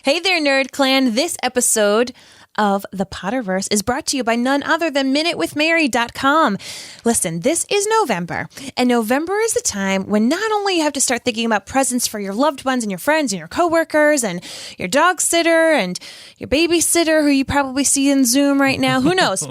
Hey there, Nerd Clan. This episode of the Potterverse is brought to you by none other than MinuteWithMary.com. Listen, this is November, and November is the time when not only you have to start thinking about presents for your loved ones and your friends and your coworkers and your dog sitter and your babysitter who you probably see in Zoom right now, who knows?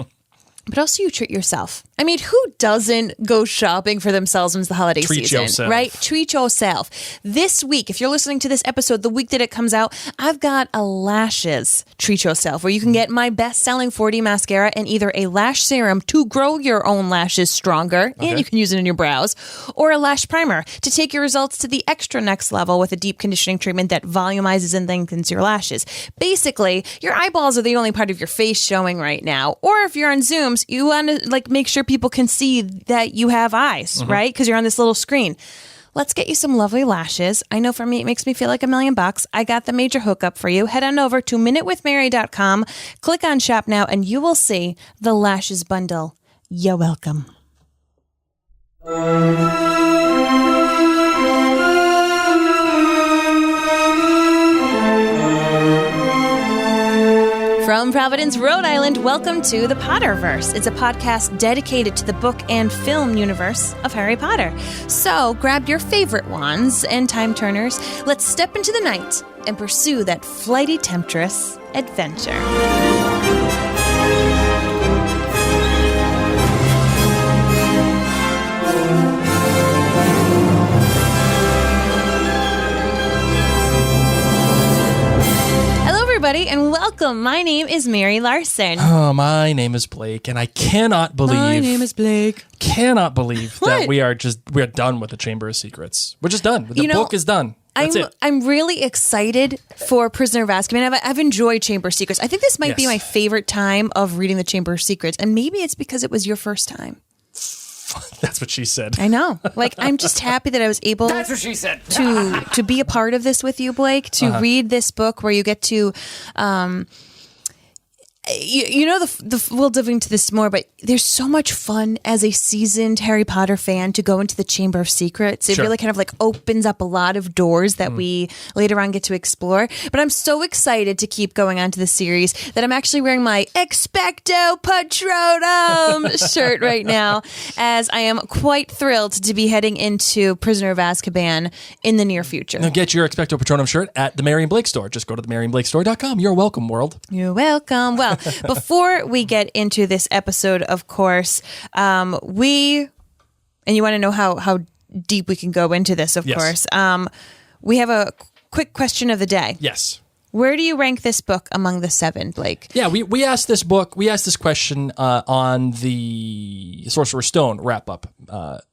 But also you treat yourself. I mean, who doesn't go shopping for themselves in the holiday season, yourself. Right? Treat yourself. This week, if you're listening to this episode, the week that it comes out, I've got a lashes treat yourself where you can get my best-selling 4D mascara and either a lash serum to grow your own lashes stronger, and you can use it in your brows, or a lash primer to take your results to the extra next level with a deep conditioning treatment that volumizes and lengthens your lashes. Basically, your eyeballs are the only part of your face showing right now. Or if you're on Zooms, you want to make sure people can see that you have eyes, right? Because you're on this little screen. Let's get you some lovely lashes. I know for me, it makes me feel like $1,000,000. I got the major hookup for you. Head on over to MinuteWithMary.com, click on Shop Now, and you will see the lashes bundle. You're welcome. From Providence, Rhode Island, welcome to the Potterverse. It's a podcast dedicated to the book and film universe of Harry Potter. So grab your favorite wands and time turners. Let's step into the night and pursue that flighty temptress adventure. Everybody, and welcome. My name is Mary Larson. Oh, my name is Blake, and I cannot believe. My name is Blake. Cannot believe that we're done with the Chamber of Secrets. We're just done. The book is done. That's it. I'm really excited for Prisoner of Azkaban. I've enjoyed Chamber of Secrets. I think this might be my favorite time of reading the Chamber of Secrets, and maybe it's because it was your first time. That's what she said. I know. I'm just happy that I was able That's what she said. to be a part of this with you, Blake, to read this book where you get to we'll dive into this more, but there's so much fun as a seasoned Harry Potter fan to go into the Chamber of Secrets. It really kind of opens up a lot of doors that we later on get to explore. But I'm so excited to keep going on to the series that I'm actually wearing my Expecto Patronum shirt right now, as I am quite thrilled to be heading into Prisoner of Azkaban in the near future. Now get your Expecto Patronum shirt at the Mary and Blake store. Just go to theMaryandBlakeStore.com. You're welcome, world. You're welcome. Well, before we get into this episode, of course, and you want to know how deep we can go into this, of course, we have a quick question of the day. Yes. Where do you rank this book among the 7, Blake? Yeah, we asked this question on the Sorcerer's Stone wrap-up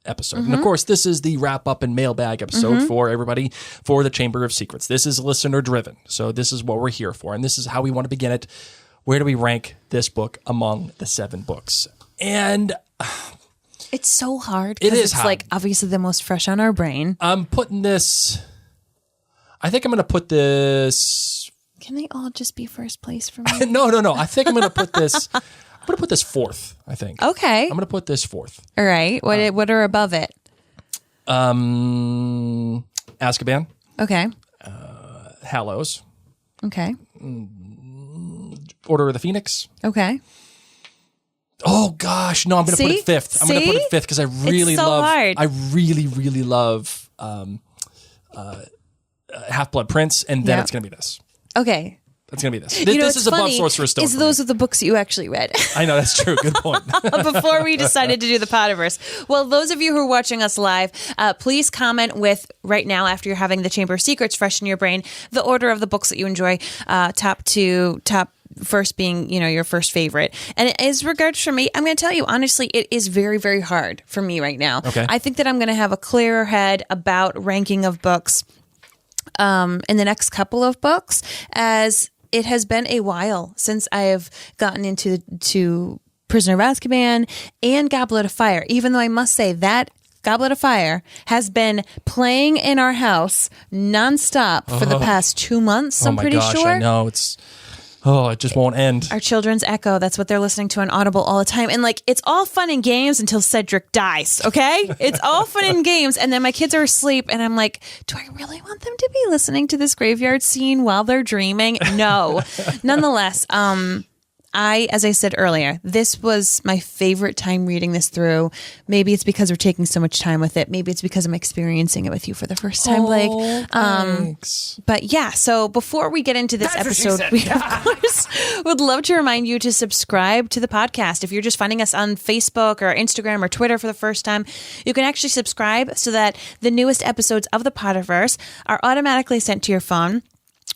episode. And of course, this is the wrap-up and mailbag episode for everybody for the Chamber of Secrets. This is listener-driven, so this is what we're here for, and this is how we want to begin it. Where do we rank this book among the 7 books? And it's so hard. It is hard. Obviously the most fresh on our brain. I'm putting this. I think I'm going to put this. Can they all just be first place for me? No. I think I'm going to put this. I'm going to put this 4th. I think. Okay. I'm going to put this 4th. All right. What are above it? Azkaban. Okay. Hallows. Okay. Order of the Phoenix. Okay. Oh gosh, no! I'm going to put it 5th. I'm going to put it 5th because I really hard. I really love Half-Blood Prince, and then it's going to be this. Okay. It's going to be this. This is above Sorcerer's Stone. Those are the books that you actually read. I know, that's true. Good point. Before we decided to do the Potterverse. Well, those of you who are watching us live, please comment with, right now, after you're having the Chamber of Secrets fresh in your brain, the order of the books that you enjoy, top first being, your first favorite. And as regards for me, I'm going to tell you, honestly, it is very, very hard for me right now. Okay. I think that I'm going to have a clearer head about ranking of books in the next couple of books, as it has been a while since I have gotten into Prisoner of Azkaban and Goblet of Fire, even though I must say that Goblet of Fire has been playing in our house nonstop for the past 2 months, I'm pretty sure. I know. It's... Oh, it just won't end. Our children's echo. That's what they're listening to on Audible all the time. And like, it's all fun and games until Cedric dies. Okay. It's all fun and games. And then my kids are asleep and I'm like, do I really want them to be listening to this graveyard scene while they're dreaming? No. Nonetheless, as I said earlier, this was my favorite time reading this through. Maybe it's because we're taking so much time with it. Maybe it's because I'm experiencing it with you for the first time, Blake. Thanks. But yeah, so before we get into this episode, we of course would love to remind you to subscribe to the podcast. If you're just finding us on Facebook or Instagram or Twitter for the first time, you can actually subscribe so that the newest episodes of the Potterverse are automatically sent to your phone.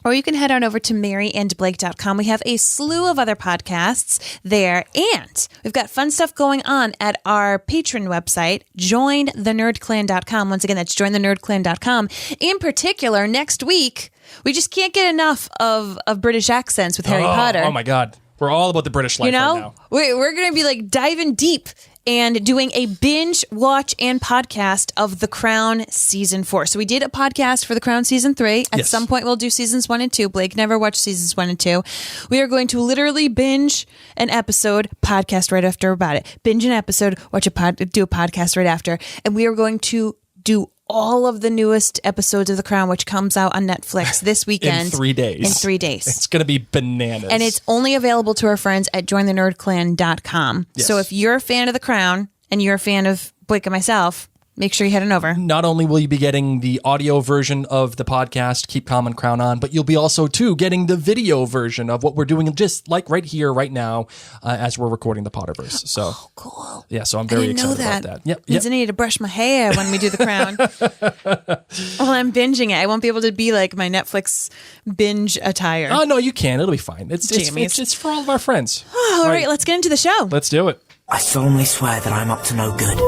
Or you can head on over to maryandblake.com. We have a slew of other podcasts there. And we've got fun stuff going on at our patron website, jointhenerdclan.com. Once again, that's jointhenerdclan.com. In particular, next week, we just can't get enough of British accents with Harry Potter. Oh, my God. We're all about the British life right now. We're going to be like diving deep and doing a binge watch and podcast of The Crown Season 4. So we did a podcast for The Crown Season 3. At some point, we'll do Seasons 1 and 2. Blake never watched Seasons 1 and 2. We are going to literally binge an episode, podcast right after about it. Binge an episode, do a podcast right after. And we are going to do all of the newest episodes of The Crown, which comes out on Netflix this weekend. In 3 days. In 3 days. It's going to be bananas. And it's only available to our friends at jointhenerdclan.com. Yes. So if you're a fan of The Crown and you're a fan of Blake and myself, make sure you head on over. Not only will you be getting the audio version of the podcast, Keep Calm and Crown On, but you'll be also, too, getting the video version of what we're doing just like right here, right now, as we're recording the Potterverse. So, cool. Yeah, so I'm very excited about that. Yep. Means I need to brush my hair when we do The Crown. Well, I'm binging it. I won't be able to be like my Netflix binge attire. Oh, no, you can. It'll be fine. It's for all of our friends. Oh, all right, let's get into the show. Let's do it. I solemnly swear that I'm up to no good.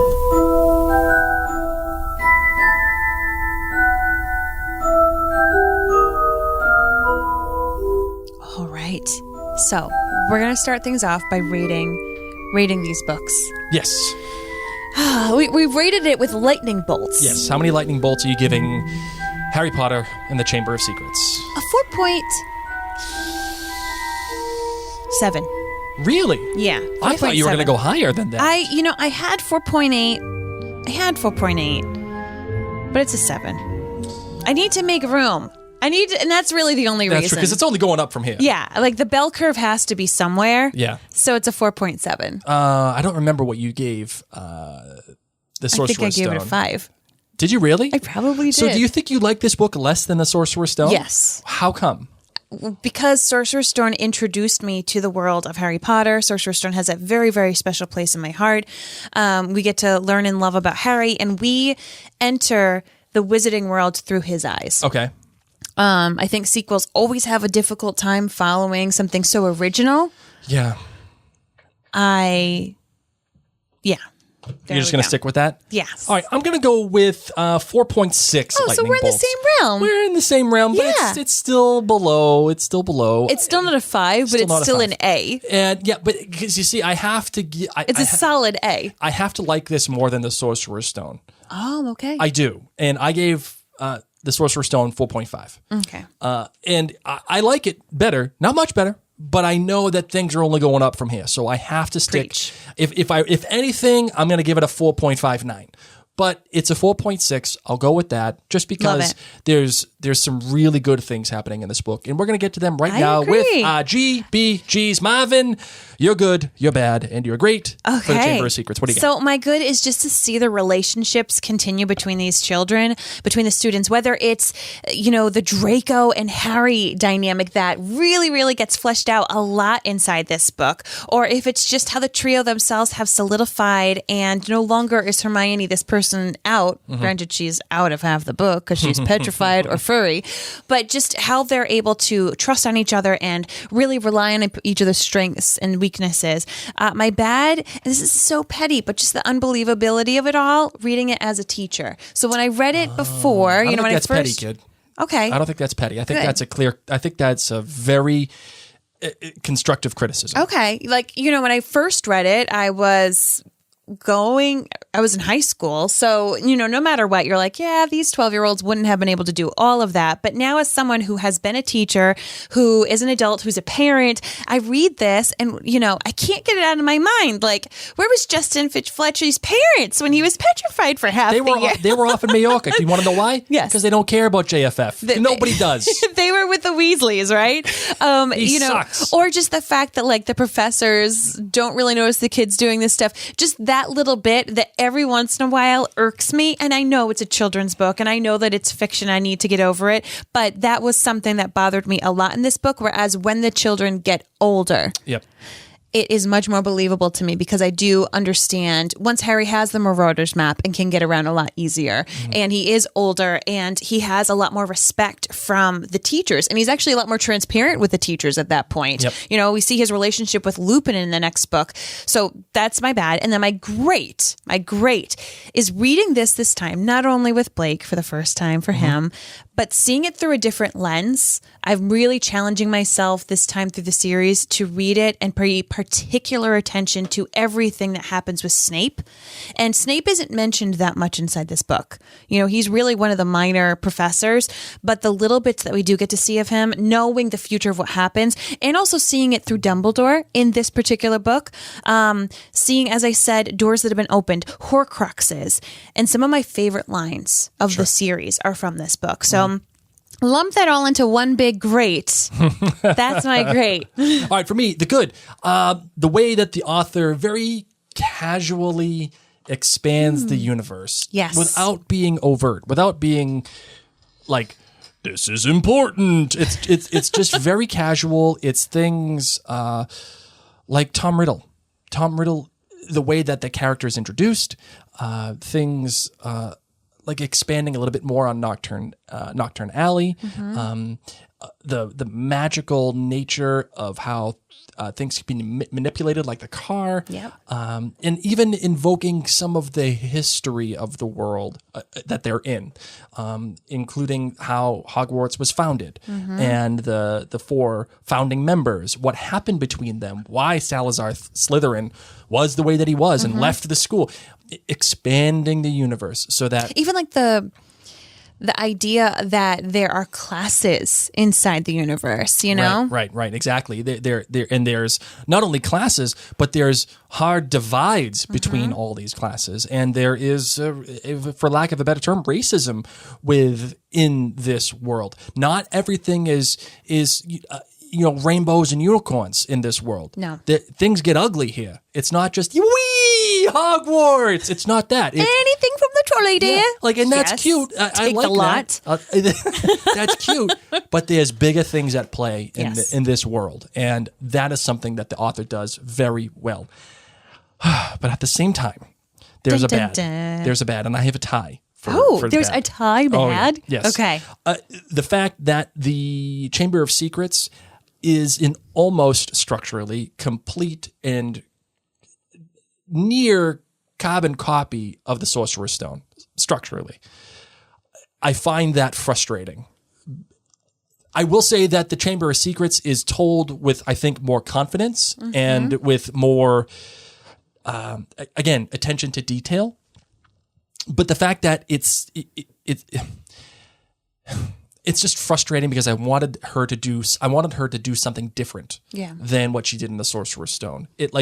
All right. So we're going to start things off by rating these books. Yes. We've rated it with lightning bolts. Yes. How many lightning bolts are you giving Harry Potter and the Chamber of Secrets? A 4.7. Really? Yeah. I thought you were going to go higher than that. I had 4.8. I had 4.8. But it's a 7. I need to make room. And that's really the only reason. That's true, because it's only going up from here. Yeah, like the bell curve has to be somewhere. Yeah. So it's a 4.7. I don't remember what you gave the Sorcerer's Stone. I think I gave it a 5. Did you really? I probably did. So do you think you like this book less than the Sorcerer's Stone? Yes. How come? Because Sorcerer's Stone introduced me to the world of Harry Potter. Sorcerer's Stone has a very, very special place in my heart. We get to learn and love about Harry, and we enter the wizarding world through his eyes. Okay. I think sequels always have a difficult time following something so original. Yeah. You're just going to stick with that? Yes. All right, I'm going to go with 4.6 Oh, so we're in the same realm. We're in the same realm, but it's still below. It's still below. It's still not a 5, but it's still an A. And yeah, but because you see, I have to... It's a solid A. I have to like this more than the Sorcerer's Stone. Oh, okay. I do. And I gave the Sorcerer's Stone 4.5. Okay. And I like it better. Not much better. But I know that things are only going up from here, so I have to stick. Preach. If anything, I'm going to give it a 4.59. But it's a 4.6. I'll go with that, just because there's some really good things happening in this book, and we're going to get to them right now agree. with G, B, G's. Marvin, you're good, you're bad, and you're great for the Chamber of Secrets. What do you got? So my good is just to see the relationships continue between these children, between the students, whether it's, the Draco and Harry dynamic that really, really gets fleshed out a lot inside this book, or if it's just how the trio themselves have solidified and no longer is Hermione this person out. Mm-hmm. Granted, she's out of half the book because she's petrified or furry, but just how they're able to trust on each other and really rely on each other's strengths and weaknesses. My bad, this is so petty, but just the unbelievability of it all, reading it as a teacher. So when I read it before, I don't think when that's I first... petty, kid. Okay. I don't think that's petty. I think that's a very constructive criticism. Okay. When I first read it, I was I was in high school. So, no matter what, you're like, yeah, these 12-year-olds wouldn't have been able to do all of that. But now as someone who has been a teacher, who is an adult, who's a parent, I read this and, I can't get it out of my mind. Like, where was Justin Fletcher's parents when he was petrified for half the year? They were off in Mallorca. Do you want to know why? Yes. Because they don't care about JFF. Nobody does. They were with the Weasleys, right? He sucks. Or just the fact that like the professors don't really notice the kids doing this stuff. Just that little bit that every once in a while irks me. And I know it's a children's book and I know that it's fiction. I need to get over it. But that was something that bothered me a lot in this book. Whereas when the children get older, yep, it is much more believable to me because I do understand once Harry has the Marauders map and can get around a lot easier, and he is older and he has a lot more respect from the teachers, and he's actually a lot more transparent with the teachers at that point. Yep. We see his relationship with Lupin in the next book. So that's my bad. And then my great is reading this time, not only with Blake for the first time for him, but seeing it through a different lens. I'm really challenging myself this time through the series to read it and pay particular attention to everything that happens with Snape. And Snape isn't mentioned that much inside this book. He's really one of the minor professors, but the little bits that we do get to see of him, knowing the future of what happens, and also seeing it through Dumbledore in this particular book, seeing, as I said, doors that have been opened, Horcruxes, and some of my favorite lines of the series are from this book. So lump that all into one big great. That's my great. All right, for me, the good. The way that the author very casually expands the universe. Yes. Without being overt, without being like, this is important. It's just very casual. It's things like Tom Riddle. Tom Riddle, the way that the character is introduced, things like expanding a little bit more on Nocturne Alley, the magical nature of how things can be manipulated, like the car, and even invoking some of the history of the world that they're in, including how Hogwarts was founded and the 4 founding members, what happened between them, why Salazar Slytherin was the way that he was and left the school. Expanding the universe so that even like the idea that there are classes inside the universe, right, exactly. There, and there's not only classes, but there's hard divides between all these classes, and there is, for lack of a better term, racism within this world. Not everything is rainbows and unicorns in this world. No, things get ugly here. It's not just Hogwarts. It's not that. Anything from the trolley, dear. Yeah, and that's cute. I like a lot. That's cute. But there's bigger things at play in this world, and that is something that the author does very well. But at the same time, there's a bad. There's a bad, and I have a tie. For there's a tie bad? Oh, yeah. Yes. Okay. The fact that the Chamber of Secrets is in almost structurally complete and near carbon copy of the Sorcerer's Stone, structurally. I find that frustrating. I will say that the Chamber of Secrets is told with, I think, more confidence and with more, again, attention to detail. But the fact that it's just frustrating because I wanted her to do something different than what she did in the Sorcerer's Stone. It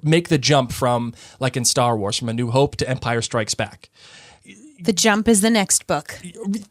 make the jump from, like in Star Wars, from A New Hope to Empire Strikes Back. The jump is the next book.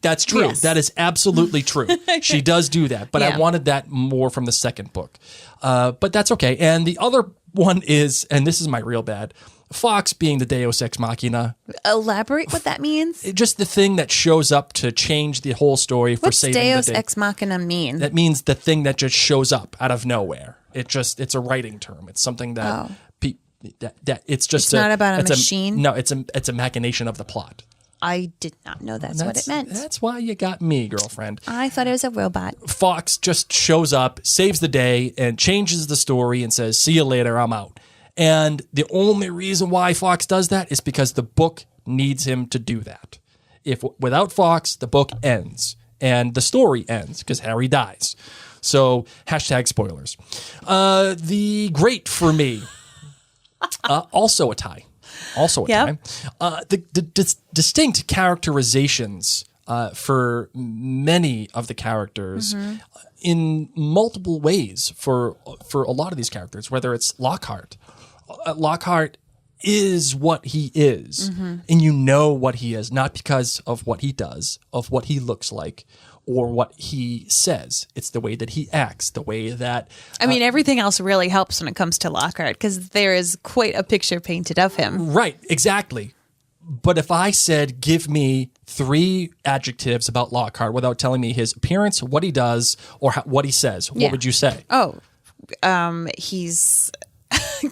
That's true. Yes. That is absolutely true. She does do that, but I wanted that more from the second book. But that's okay. And the other one is, and this is my real bad, Fox being the Deus Ex Machina. Elaborate what that means? Just the thing that shows up to change the whole story for saving the day. What's Deus Ex Machina mean? That means the thing that just shows up out of nowhere. It's a writing term. It's something that it's just it's not about a machine. No, it's a machination of the plot. I did not know that's what it meant. That's why you got me, girlfriend. I thought it was a robot. Fox just shows up, saves the day, and changes the story and says, "See you later, I'm out." And the only reason why Fox does that is because the book needs him to do that. Without Fox, the book ends and the story ends because Harry dies. So #spoilers. The great for me, also a tie. Also a Yep. time. The distinct characterizations for many of the characters in multiple ways for a lot of these characters, whether it's Lockhart. Lockhart is what he is, and you know what he is, not because of what he does, of what he looks like, or what he says. It's the way that he acts, the way that... I mean, everything else really helps when it comes to Lockhart because there is quite a picture painted of him. Right, exactly. But if I said, give me 3 adjectives about Lockhart without telling me his appearance, what he does, or what he says, what would you say? Oh, he's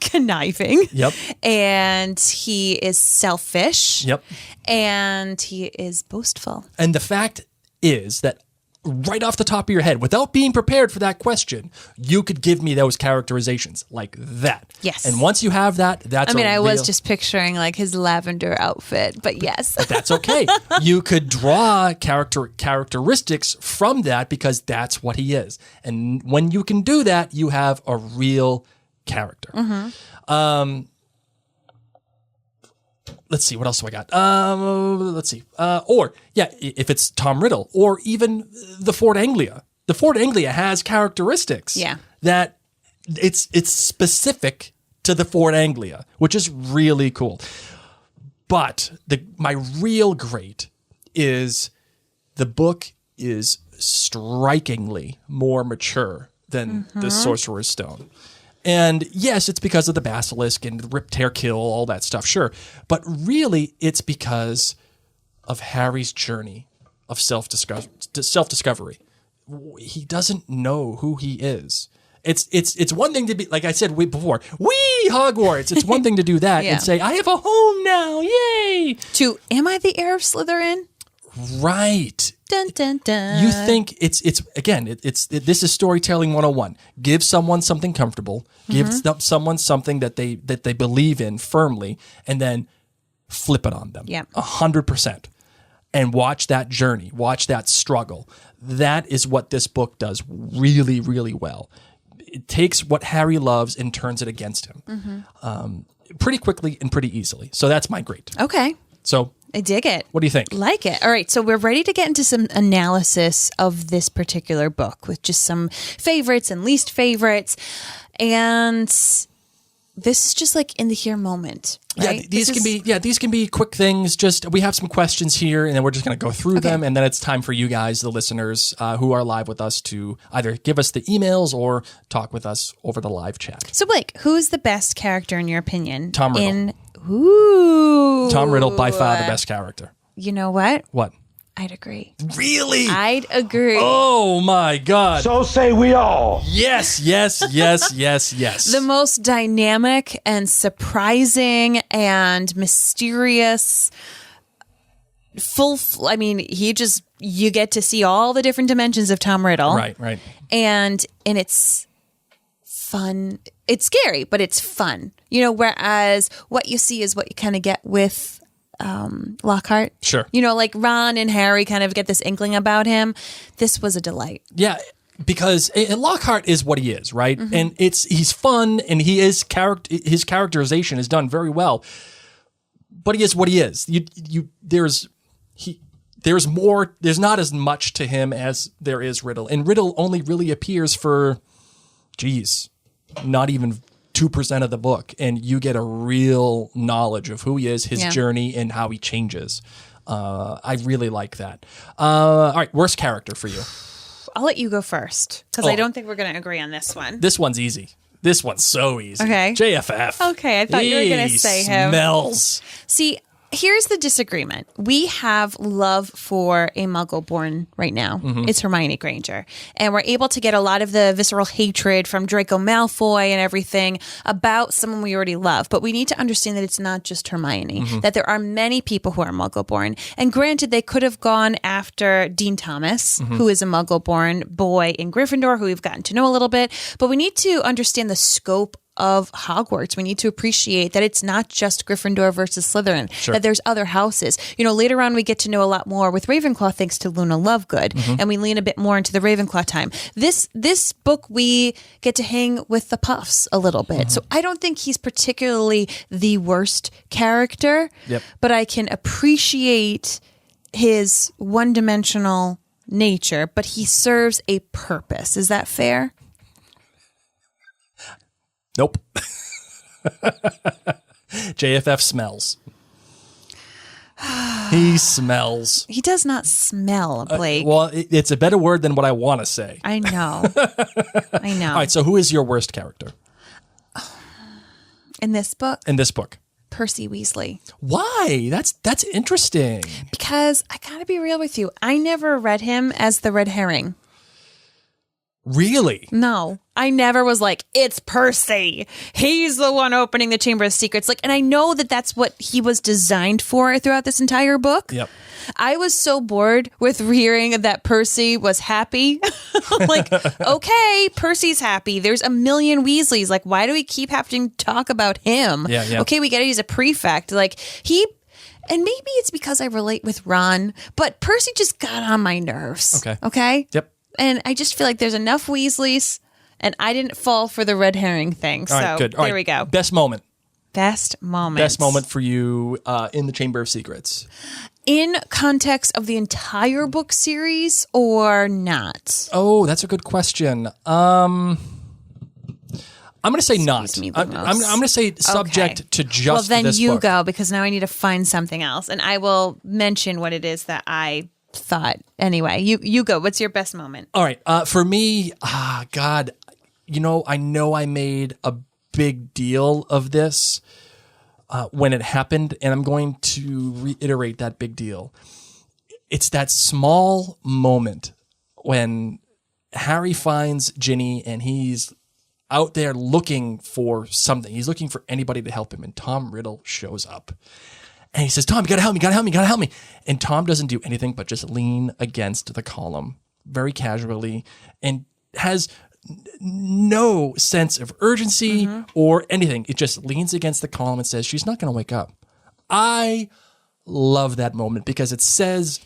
conniving. Yep. And he is selfish. Yep. And he is boastful. And the fact is that right off the top of your head, without being prepared for that question, you could give me those characterizations like that. Yes. And once you have that, that's I was just picturing like his lavender outfit, but yes. That's okay. You could draw characteristics from that because that's what he is. And when you can do that, you have a real character. Let's see, what else do I got? Let's see. If it's Tom Riddle or even the Ford Anglia. The Ford Anglia has characteristics that it's specific to the Ford Anglia, which is really cool. But my real great is the book is strikingly more mature than the Sorcerer's Stone. And yes, it's because of the basilisk and rip, tear, kill, all that stuff, sure. But really, it's because of Harry's journey of self-discovery. He doesn't know who he is. It's one thing to be, like I said before, wee Hogwarts. It's one thing to do that and say, I have a home now, yay! To, am I the heir of Slytherin? Right. Dun, dun, dun. You think this is storytelling 101. Give someone something comfortable, give someone something that they believe in firmly, and then flip it on them. 100%. And watch that journey, watch that struggle. That is what this book does really, really well. It takes what Harry loves and turns it against him pretty quickly and pretty easily. So that's my great. Okay. So I dig it. What do you think? Like it. All right. So we're ready to get into some analysis of this particular book with just some favorites and least favorites. And this is just like in the here moment. Right? Yeah, these can be quick things. Just we have some questions here, and then we're just going to go through them, and then it's time for you guys, the listeners who are live with us, to either give us the emails or talk with us over the live chat. So Blake, who's the best character in your opinion? Tom Riddle. Tom Riddle, by far the best character. You know what? What? I'd agree. Really? I'd agree. Oh my God. So say we all. Yes. The most dynamic and surprising and mysterious. You get to see all the different dimensions of Tom Riddle. Right. And it's fun. It's scary, but it's fun. Whereas what you see is what you kind of get with Lockhart. Sure. Like Ron and Harry kind of get this inkling about him. This was a delight. Yeah, because Lockhart is what he is, right? And he's fun, and his characterization is done very well. But he is what he is. There's more. There's not as much to him as there is Riddle, and Riddle only really appears for, not even 2% of the book, and you get a real knowledge of who he is, his journey, and how he changes. I really like that. All right, worst character for you. I'll let you go first, because I don't think we're going to agree on this one. This one's easy. This one's so easy. Okay. JFF. Okay, I thought you were going to say him. Smells. See, here's the disagreement. We have love for a Muggle-born right now. It's Hermione Granger. And we're able to get a lot of the visceral hatred from Draco Malfoy and everything about someone we already love. But we need to understand that it's not just Hermione, that there are many people who are Muggle-born. And granted, they could have gone after Dean Thomas, who is a Muggle-born boy in Gryffindor, who we've gotten to know a little bit. But we need to understand the scope of Hogwarts. We need to appreciate that it's not just Gryffindor versus Slytherin, that there's other houses. Later on we get to know a lot more with Ravenclaw thanks to Luna Lovegood, and we lean a bit more into the Ravenclaw time. This book, we get to hang with the Puffs a little bit. So I don't think he's particularly the worst character, but I can appreciate his one-dimensional nature, but he serves a purpose. Is that fair? Nope. JFF smells. He smells. He does not smell, Blake. Well, it's a better word than what I want to say. I know. I know. All right, so who is your worst character? In this book? In this book. Percy Weasley. Why? That's interesting. Because I gotta be real with you. I never read him as the red herring. Really? No. I never was like, it's Percy. He's the one opening the Chamber of Secrets. And I know that that's what he was designed for throughout this entire book. Yep. I was so bored with hearing that Percy was happy. Okay, Percy's happy. There's a million Weasleys. Why do we keep having to talk about him? Yeah. Okay, we get it. He's a prefect. And maybe it's because I relate with Ron, but Percy just got on my nerves. Okay? Yep. And I just feel like there's enough Weasleys, and I didn't fall for the red herring thing. So all right, good. There we go. Best moment. Best moment. Best moment for you in the Chamber of Secrets. In context of the entire book series or not? Oh, that's a good question. I'm going to say not. I'm going to say subject to just this book. Well, then you go, because now I need to find something else, and I will mention what it is that I thought. Anyway, you go. What's your best moment? All right. For me, God, I know I made a big deal of this when it happened, and I'm going to reiterate that big deal. It's that small moment when Harry finds Ginny and he's out there looking for something. He's looking for anybody to help him, and Tom Riddle shows up. And he says, Tom, you gotta help me. And Tom doesn't do anything but just lean against the column very casually and has no sense of urgency or anything. It just leans against the column and says, she's not going to wake up. I love that moment because it says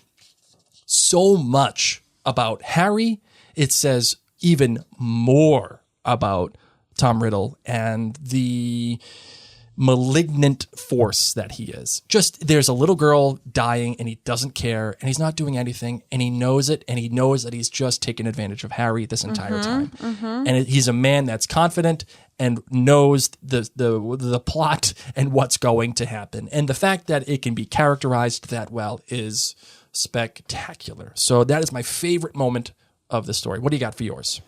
so much about Harry. It says even more about Tom Riddle and the malignant force that he is. Just there's a little girl dying and he doesn't care and he's not doing anything and he knows it, and he knows that he's just taken advantage of Harry this entire time. And he's a man that's confident and knows the plot and what's going to happen. And the fact that it can be characterized that well is spectacular. So that is my favorite moment of the story. What do you got for yours?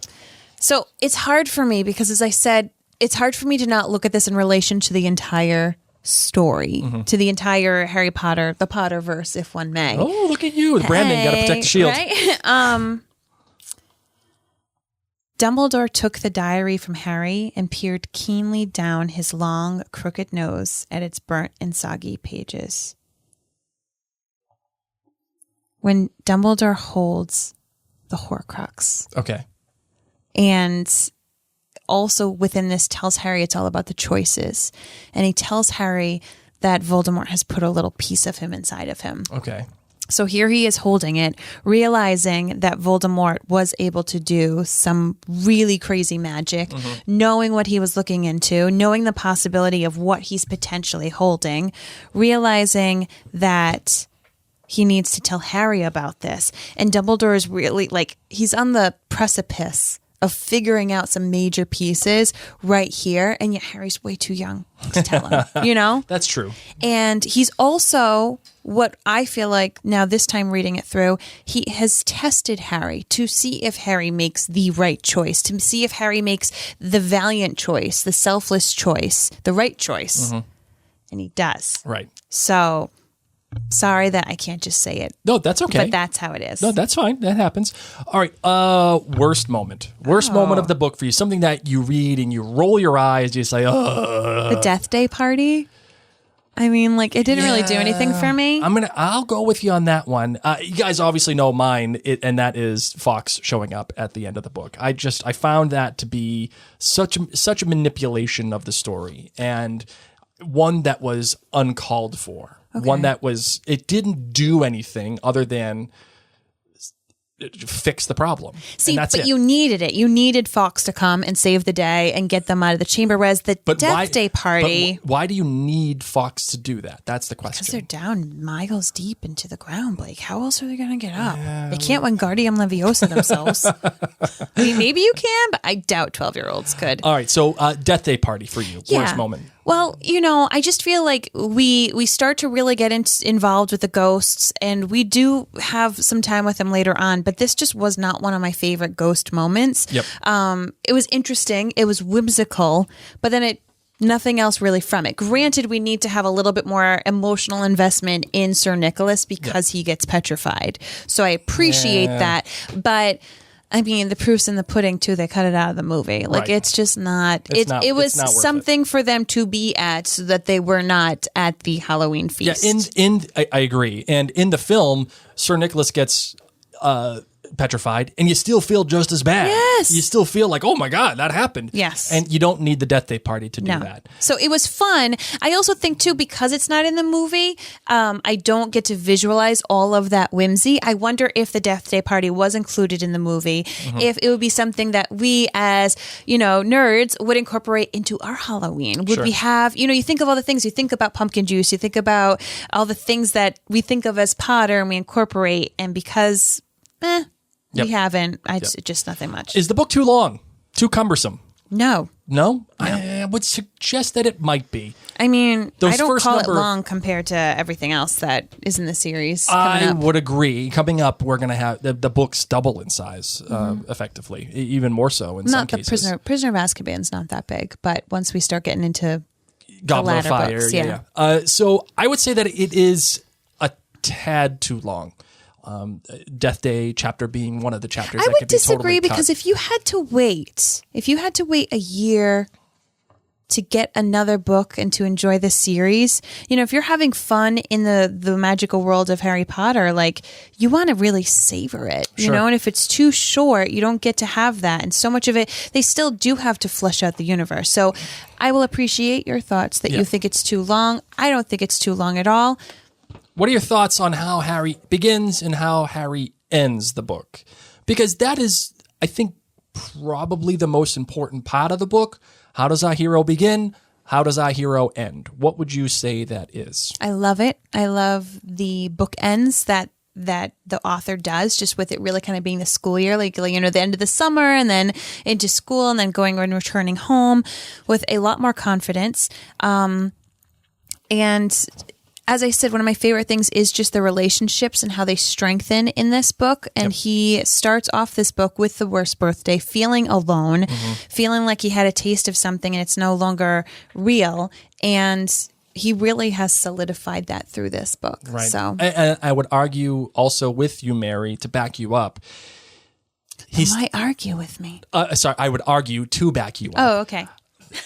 So it's hard for me because, as I said, it's hard for me to not look at this in relation to the entire story, to the entire Harry Potter, the Potterverse, if one may. Oh, look at you. Brandon, got to protect the shield. Right? Dumbledore took the diary from Harry and peered keenly down his long, crooked nose at its burnt and soggy pages. When Dumbledore holds the Horcrux. Okay. And also within this tells Harry it's all about the choices. And he tells Harry that Voldemort has put a little piece of him inside of him. Okay. So here he is holding it, realizing that Voldemort was able to do some really crazy magic, knowing what he was looking into, knowing the possibility of what he's potentially holding, realizing that he needs to tell Harry about this. And Dumbledore is really he's on the precipice of figuring out some major pieces right here. And yet Harry's way too young to tell him, That's true. And he's also, what I feel like now this time reading it through, he has tested Harry to see if Harry makes the right choice, to see if Harry makes the valiant choice, the selfless choice, the right choice. And he does. Right. So sorry that I can't just say it. No, that's okay. But that's how it is. No, that's fine. That happens. All right. Worst moment. Worst moment of the book for you. Something that you read and you roll your eyes. You say, The Death Day party? I mean, like, it didn't really do anything for me. I'll go with you on that one. You guys obviously know mine, and that is Fox showing up at the end of the book. I found that to be such a manipulation of the story, and one that was uncalled for. Okay. One that it didn't do anything other than fix the problem. See, but you needed it. You needed Fox to come and save the day and get them out of the chamber. Whereas the Death Day party. But why do you need Fox to do that? That's the question. Because they're down miles deep into the ground, Blake. How else are they going to get up? They can't Wingardium Leviosa themselves. I mean, maybe you can, but I doubt 12-year-olds could. All right. So, Death Day party for you. Worst moment. Well, I just feel like we start to really get involved with the ghosts, and we do have some time with them later on, but this just was not one of my favorite ghost moments. Yep. It was interesting. It was whimsical, but then nothing else really from it. Granted, we need to have a little bit more emotional investment in Sir Nicholas because he gets petrified. So I appreciate that, but I mean, the proof's in the pudding too. They cut it out of the movie. Like, it's just not. It was something for them to be at, so that they were not at the Halloween feast. Yeah, I agree. And in the film, Sir Nicholas gets petrified, and you still feel just as bad. Yes, you still feel like, oh my God, that happened. Yes, and you don't need the Death Day party to do that. So it was fun. I also think too, because it's not in the movie, I don't get to visualize all of that whimsy. I wonder if the Death Day party was included in the movie, if it would be something that we as nerds would incorporate into our Halloween. Would we have you think of all the things you think about pumpkin juice, you think about all the things that we think of as Potter, and we incorporate, and because we haven't. Just nothing much. Is the book too long? Too cumbersome? No. I would suggest that it might be. I mean, I don't call it long compared to everything else that is in the series. I would agree. Coming up, we're going to have the books double in size, effectively, even more so in some cases. Prisoner of Azkaban's not that big, but once we start getting into Goblet of Fire, books, so I would say that it is a tad too long. Death Day chapter being one of the chapters. I would disagree because if you had to wait a year to get another book and to enjoy the series, if you're having fun in the magical world of Harry Potter, like, you want to really savor it, and if it's too short, you don't get to have that. And so much of it, they still do have to flesh out the universe. So I will appreciate your thoughts that you think it's too long. I don't think it's too long at all. What are your thoughts on how Harry begins and how Harry ends the book? Because that is, I think, probably the most important part of the book. How does our hero begin? How does our hero end? What would you say that is? I love it. I love the book ends that the author does, just with it really kind of being the school year, like the end of the summer and then into school and then going and returning home with a lot more confidence. And as I said, one of my favorite things is just the relationships and how they strengthen in this book. And he starts off this book with the worst birthday, feeling alone, feeling like he had a taste of something and it's no longer real. And he really has solidified that through this book. Right. So I would argue also with you, Mary, to back you up. Why argue with me? I would argue to back you up. Oh, okay.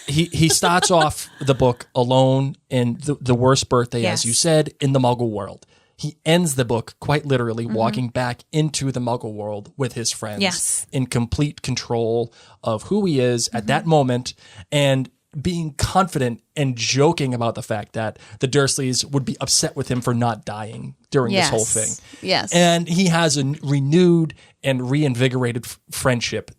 He starts off the book alone in the worst birthday, as you said, in the Muggle world. He ends the book quite literally walking back into the Muggle world with his friends in complete control of who he is at that moment and being confident and joking about the fact that the Dursleys would be upset with him for not dying during this whole thing. Yes. And he has a renewed and reinvigorated friendship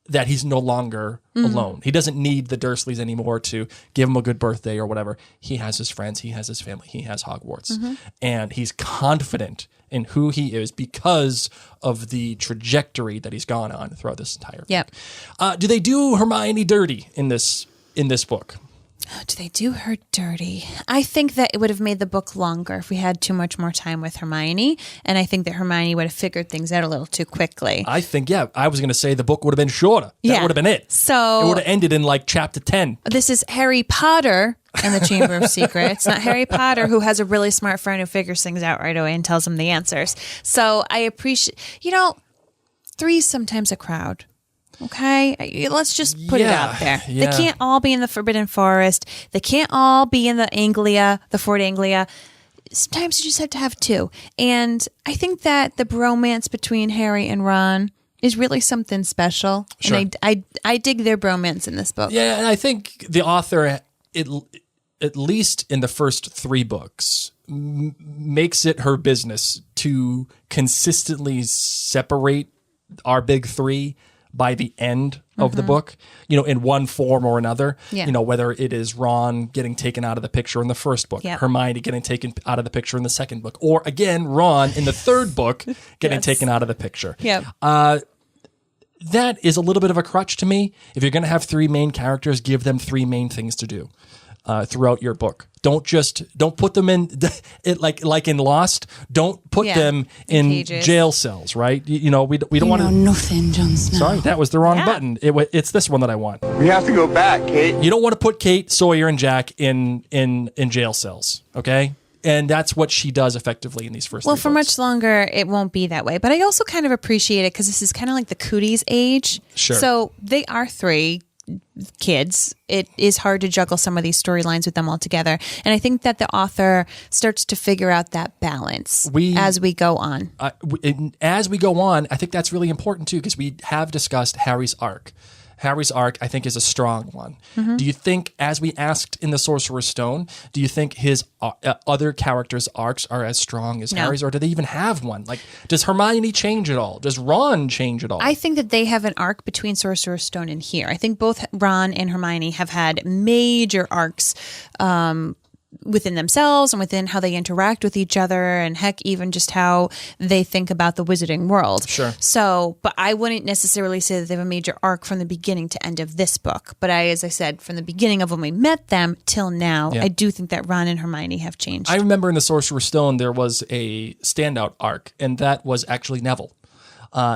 that he's no longer alone. He doesn't need the Dursleys anymore to give him a good birthday or whatever. He has his friends, he has his family, he has Hogwarts. And he's confident in who he is because of the trajectory that he's gone on throughout this entire book. Do they do Hermione dirty in this book? Do they do her dirty? I think that it would have made the book longer if we had too much more time with Hermione. And I think that Hermione would have figured things out a little too quickly. I think, I was going to say the book would have been shorter. That would have been it. So it would have ended in like chapter 10. This is Harry Potter in the Chamber of Secrets, not Harry Potter, who has a really smart friend who figures things out right away and tells him the answers. So I appreciate, 3's sometimes a crowd. Okay? Let's just put it out there. Yeah. They can't all be in the Forbidden Forest. They can't all be in the Anglia, the Fort Anglia. Sometimes you just have to have two. And I think that the bromance between Harry and Ron is really something special. Sure. And I dig their bromance in this book. Yeah, and I think the author, at least in the first 3 books, makes it her business to consistently separate our big 3 by the end of the book, in one form or another. Yeah. Whether it is Ron getting taken out of the picture in the first book, Yep. Hermione getting taken out of the picture in the second book, or again, Ron in the third book getting Yes. taken out of the picture. Yep. That is a little bit of a crutch to me. If you're going to have 3 main characters, give them 3 main things to do throughout your book. Don't put them in like in Lost. Don't put them in cages. jail cells, right? We don't want to. Nothing, Jon Snow. Sorry, that was the wrong Yeah. button. It's this one that I want. We have to go back, Kate. You don't want to put Kate, Sawyer, and Jack in jail cells, okay? And that's what she does effectively in these first. Well, 3 for books. much longer, it won't be that way. But I also kind of appreciate it because this is kind of like the cooties age. Sure. So they are 3 kids. It is hard to juggle some of these storylines with them all together. And I think that the author starts to figure out that balance as we go on. As we go on, I think that's really important too, because we have discussed Harry's arc. Harry's arc, I think, is a strong one. Mm-hmm. Do you think, as we asked in The Sorcerer's Stone, do you think his other characters' arcs are as strong as Harry's, or do they even have one? Like, does Hermione change at all? Does Ron change at all? I think that they have an arc between Sorcerer's Stone and here. I think both Ron and Hermione have had major arcs within themselves and within how they interact with each other, and heck, even just how they think about the wizarding world. Sure. So, but I wouldn't necessarily say that they have a major arc from the beginning to end of this book. But as I said, from the beginning of when we met them till now, Yeah. I do think that Ron and Hermione have changed. I remember in The Sorcerer's Stone, there was a standout arc, and that was actually Neville.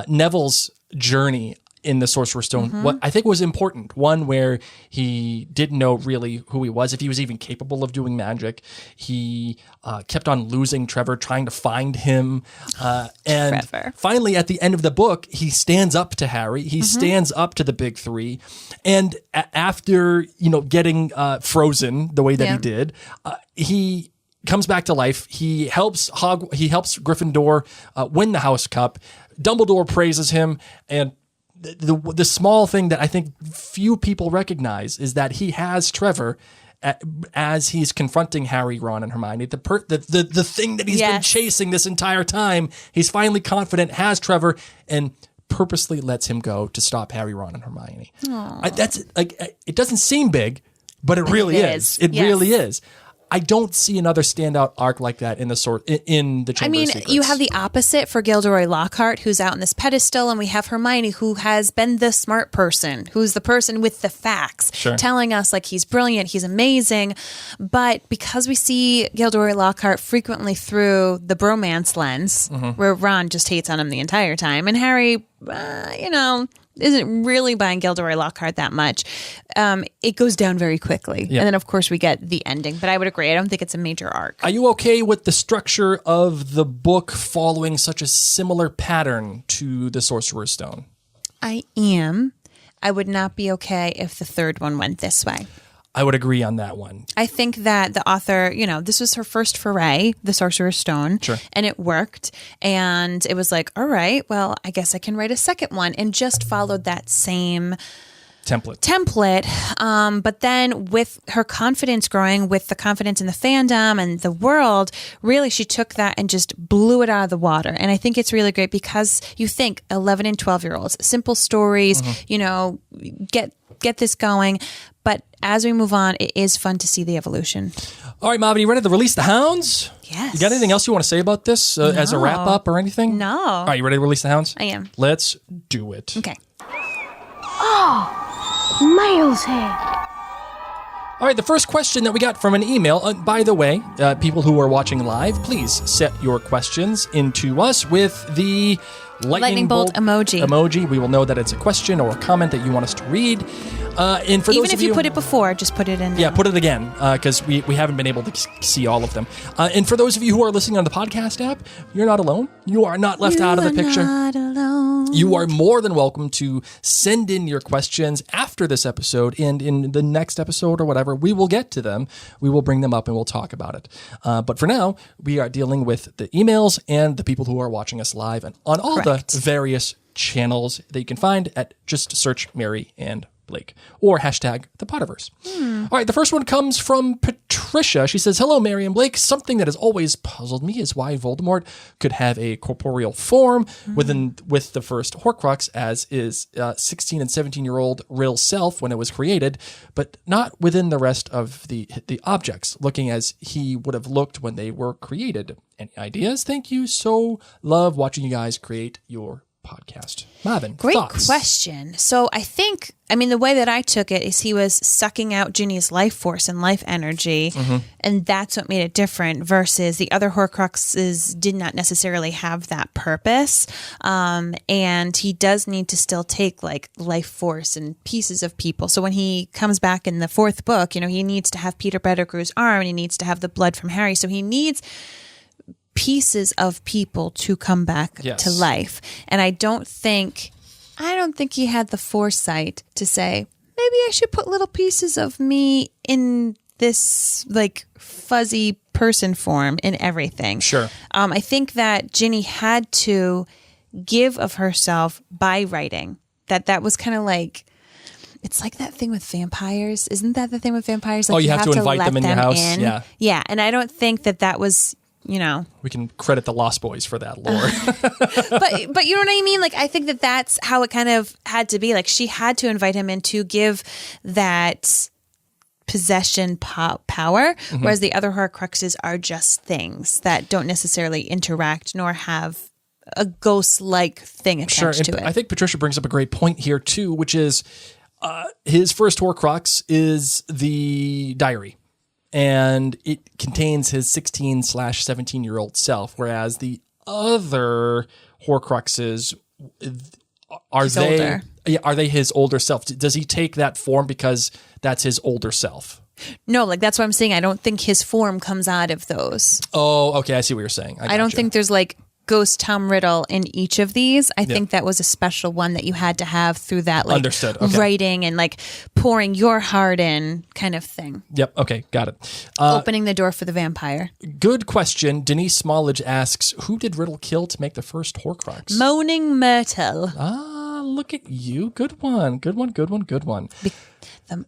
Neville's journey in The Sorcerer's Stone, what I think was important. One where he didn't know really who he was, if he was even capable of doing magic. He kept on losing Trevor, trying to find him. And Trevor. finally, at the end of the book, he stands up to Harry. He stands up to the big 3. And after, getting frozen the way that Yeah. he did, he comes back to life. He helps Gryffindor win the House Cup. Dumbledore praises him, and the small thing that I think few people recognize is that he has Trevor as he's confronting Harry, Ron, and Hermione. The thing that he's been Yes. chasing this entire time, he's finally confident, has Trevor, and purposely lets him go to stop Harry, Ron, and Hermione. That's like, it doesn't seem big, but it really It is. is. It Yes. really is. I don't see another standout arc like that in the Chamber of Secrets. You have the opposite for Gilderoy Lockhart, who's out on this pedestal, and we have Hermione, who has been the smart person, who's the person with the facts, Sure. telling us like he's brilliant, he's amazing. But because we see Gilderoy Lockhart frequently through the bromance lens, where Ron just hates on him the entire time, and Harry, isn't really buying Gilderoy Lockhart that much, it goes down very quickly. Yeah. And then, of course, we get the ending. But I would agree. I don't think it's a major arc. Are you okay with the structure of the book following such a similar pattern to The Sorcerer's Stone? I am. I would not be okay if the third one went this way. I would agree on that one. I think that the author, this was her first foray, The Sorcerer's Stone, Sure. and it worked. And it was like, all right, well, I guess I can write a second one, and just followed that same template. But then with her confidence growing, with the confidence in the fandom and the world, really she took that and just blew it out of the water. And I think it's really great because you think 11 and 12-year-olds, simple stories, get this going. But as we move on, it is fun to see the evolution. All right, Marvin, you ready to release the hounds? Yes. You got anything else you want to say about this as a wrap up or anything? No. All right, you ready to release the hounds? I am. Let's do it. Okay. Mail's here. All right, the first question that we got from an email, by the way, people who are watching live, please set your questions into us with the lightning bolt emoji. We will know that it's a question or a comment that you want us to read. And for Even those if of you put it before, just put it in. Yeah, put it again, because we haven't been able to see all of them. And for those of you who are listening on the podcast app, you're not alone. You are not left out of the picture. Not alone. You are more than welcome to send in your questions after this episode, and in the next episode or whatever, we will get to them. We will bring them up and we'll talk about it. But for now, we are dealing with the emails and the people who are watching us live and on all Correct. the various channels that you can find at just search Mary and Blake or hashtag the Potterverse. All right, the first one comes from Patricia. She says, "Hello, Mary and Blake. Something that has always puzzled me is why Voldemort could have a corporeal form with the first Horcrux as is 16 and 17-year-old Riddle self when it was created, but not within the rest of the objects, looking as he would have looked when they were created. Any ideas? Thank you. So love watching you guys create your podcast." Marvin, Great thoughts? question. So I mean, the way that I took it is he was sucking out Ginny's life force and life energy, and that's what made it different versus the other Horcruxes did not necessarily have that purpose. And he does need to still take like life force and pieces of people. So when he comes back in the fourth book, he needs to have Peter Pettigrew's arm and he needs to have the blood from Harry. So he needs pieces of people to come back to life. And I don't think he had the foresight to say, maybe I should put little pieces of me in this like fuzzy person form in everything. Sure. I think that Ginny had to give of herself by writing. That was kind of like, it's like that thing with vampires. Isn't that the thing with vampires? Like you have to invite them in your house. Yeah. Yeah. And I don't think that was, we can credit the Lost Boys for that lore. but you know what I mean? Like, I think that's how it kind of had to be. Like, she had to invite him in to give that possession power, whereas the other Horcruxes are just things that don't necessarily interact nor have a ghost-like thing attached to it. I think Patricia brings up a great point here, too, which is his first Horcrux is the diary. And it contains his 16/17-year-old self, whereas the other Horcruxes are they his older self? Does he take that form because that's his older self? No, like that's what I'm saying. I don't think his form comes out of those. Oh, okay. I see what you're saying. I don't think there's like Ghost Tom Riddle in each of these. I think that was a special one that you had to have through that like Understood. Okay. writing and like pouring your heart in kind of thing. Yep. Okay. Got it. Opening the door for the vampire. Good question. Denise Smallage asks, who did Riddle kill to make the first Horcrux? Moaning Myrtle. Look at you. Good one. Good one.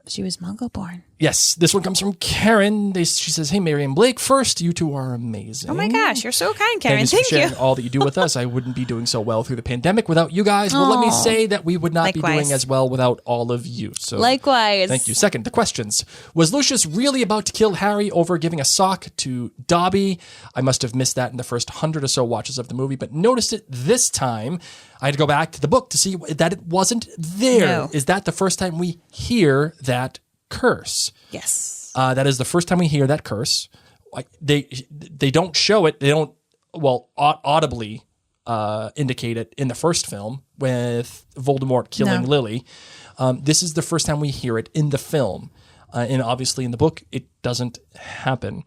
She was Muggle born. Yes. This one comes from Karen. She says, "Hey, Mary and Blake. First, you two are amazing." Oh my gosh, you're so kind, Karen. Thank you. for sharing all that you do with us. I wouldn't be doing so well through the pandemic without you guys. Well, let me say that we would not be doing as well without all of you. So likewise. Thank you. Second, the questions. Was Lucius really about to kill Harry over giving a sock to Dobby? I must have missed that in the first 100 or so watches of the movie, but noticed it this time. I had to go back to the book to see that it wasn't there. No. Is that the first time we hear that curse? Yes. That is the first time we hear that curse. They don't show it. They don't audibly indicate it in the first film with Voldemort killing Lily. This is the first time we hear it in the film, and obviously in the book it doesn't happen.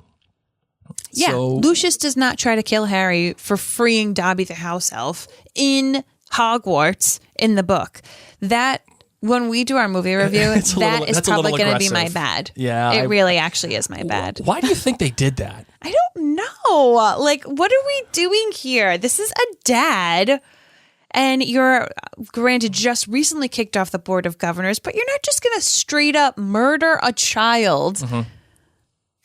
Yeah, So, Lucius does not try to kill Harry for freeing Dobby the house elf in Hogwarts in the book. That, when we do our movie review, is probably going to be my bad. Yeah. It really actually is my bad. Why do you think they did that? I don't know. Like, what are we doing here? This is a dad, and you're, granted, just recently kicked off the Board of Governors, but you're not just going to straight up murder a child. Mm-hmm.